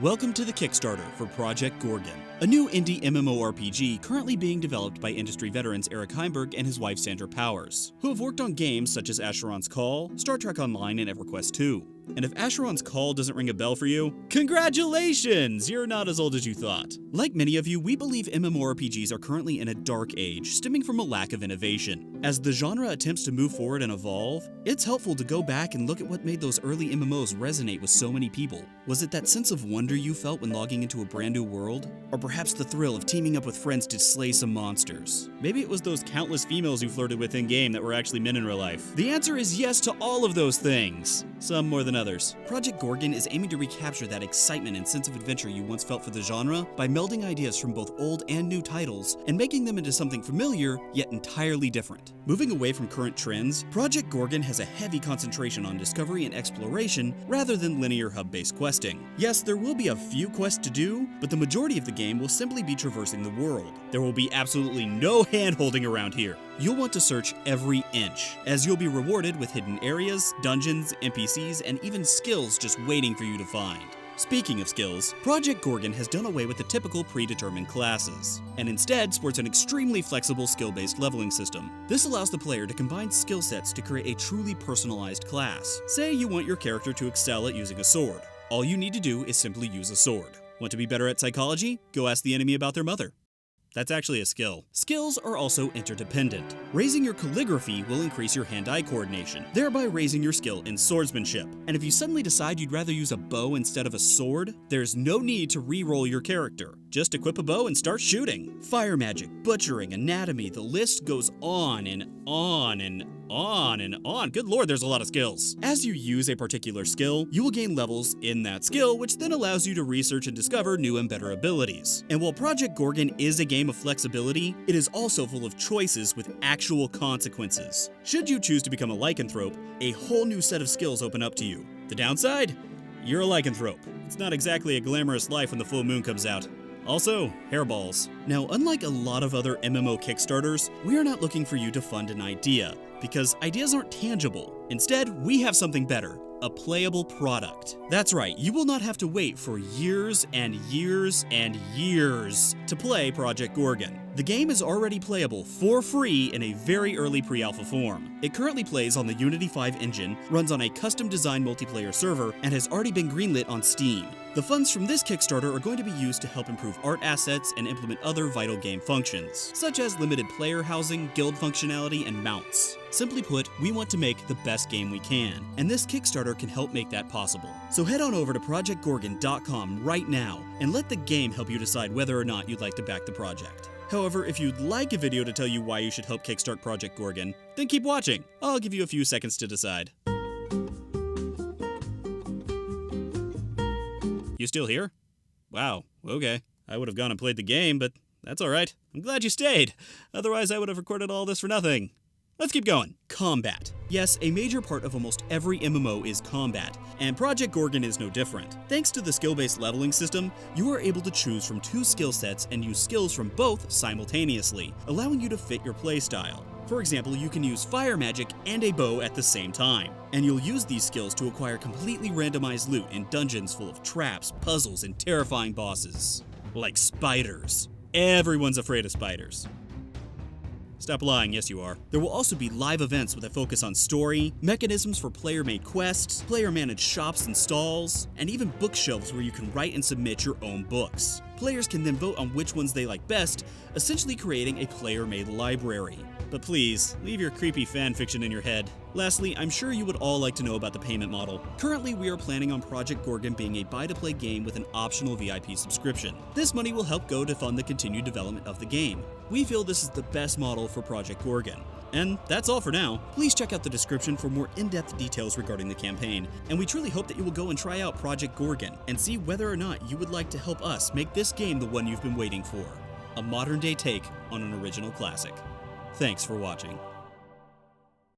Welcome to the Kickstarter for Project Gorgon, a new indie MMORPG currently being developed by industry veterans Eric Heimberg and his wife Sandra Powers, who have worked on games such as Asheron's Call, Star Trek Online, and EverQuest 2. And if Asheron's Call doesn't ring a bell for you, congratulations! You're not as old as you thought. Like many of you, we believe MMORPGs are currently in a dark age, stemming from a lack of innovation. As the genre attempts to move forward and evolve, it's helpful to go back and look at what made those early MMOs resonate with so many people. Was it that sense of wonder you felt when logging into a brand new world? Or perhaps the thrill of teaming up with friends to slay some monsters? Maybe it was those countless females you flirted with in-game that were actually men in real life. The answer is yes to all of those things. Some more than others. Project Gorgon is aiming to recapture that excitement and sense of adventure you once felt for the genre by melding ideas from both old and new titles and making them into something familiar yet entirely different. Moving away from current trends, Project Gorgon has a heavy concentration on discovery and exploration rather than linear hub-based questing. Yes, there will be a few quests to do, but the majority of the game will simply be traversing the world. There will be absolutely no hand-holding around here. You'll want to search every inch, as you'll be rewarded with hidden areas, dungeons, NPCs, and even skills just waiting for you to find. Speaking of skills, Project Gorgon has done away with the typical predetermined classes, and instead sports an extremely flexible skill-based leveling system. This allows the player to combine skill sets to create a truly personalized class. Say you want your character to excel at using a sword. All you need to do is simply use a sword. Want to be better at psychology? Go ask the enemy about their mother. That's actually a skill. Skills are also interdependent. Raising your calligraphy will increase your hand-eye coordination, thereby raising your skill in swordsmanship. And if you suddenly decide you'd rather use a bow instead of a sword, there's no need to re-roll your character. Just equip a bow and start shooting. Fire magic, butchering, anatomy, the list goes on and on and on and on. Good lord, there's a lot of skills. As you use a particular skill, you will gain levels in that skill, which then allows you to research and discover new and better abilities. And while Project Gorgon is a game of flexibility, it is also full of choices with actual consequences. Should you choose to become a lycanthrope, a whole new set of skills open up to you. The downside? You're a lycanthrope. It's not exactly a glamorous life when the full moon comes out. Also, hairballs. Now, unlike a lot of other MMO Kickstarters, we are not looking for you to fund an idea, because ideas aren't tangible. Instead, we have something better. A playable product. That's right, you will not have to wait for years and years and years to play Project Gorgon. The game is already playable for free in a very early pre-alpha form. It currently plays on the Unity 5 engine, runs on a custom-designed multiplayer server, and has already been greenlit on Steam. The funds from this Kickstarter are going to be used to help improve art assets and implement other vital game functions, such as limited player housing, guild functionality, and mounts. Simply put, we want to make the best game we can, and this Kickstarter can help make that possible. So head on over to projectgorgon.com right now, and let the game help you decide whether or not you'd like to back the project. However, if you'd like a video to tell you why you should help kickstart Project Gorgon, then keep watching. I'll give you a few seconds to decide. You still here? Wow, okay. I would have gone and played the game, but that's alright. I'm glad you stayed. Otherwise, I would have recorded all this for nothing. Let's keep going. Combat. Yes, a major part of almost every MMO is combat, and Project Gorgon is no different. Thanks to the skill-based leveling system, you are able to choose from 2 skill sets and use skills from both simultaneously, allowing you to fit your playstyle. For example, you can use fire magic and a bow at the same time, and you'll use these skills to acquire completely randomized loot in dungeons full of traps, puzzles, and terrifying bosses. Like spiders. Everyone's afraid of spiders. Stop lying, yes you are. There will also be live events with a focus on story, mechanisms for player-made quests, player-managed shops and stalls, and even bookshelves where you can write and submit your own books. Players can then vote on which ones they like best, essentially creating a player-made library. But please, leave your creepy fanfiction in your head. Lastly, I'm sure you would all like to know about the payment model. Currently, we are planning on Project Gorgon being a buy-to-play game with an optional VIP subscription. This money will help go to fund the continued development of the game. We feel this is the best model for Project Gorgon. And that's all for now. Please check out the description for more in-depth details regarding the campaign, and we truly hope that you will go and try out Project Gorgon and see whether or not you would like to help us make this game the one you've been waiting for. A modern-day take on an original classic. Thanks for watching.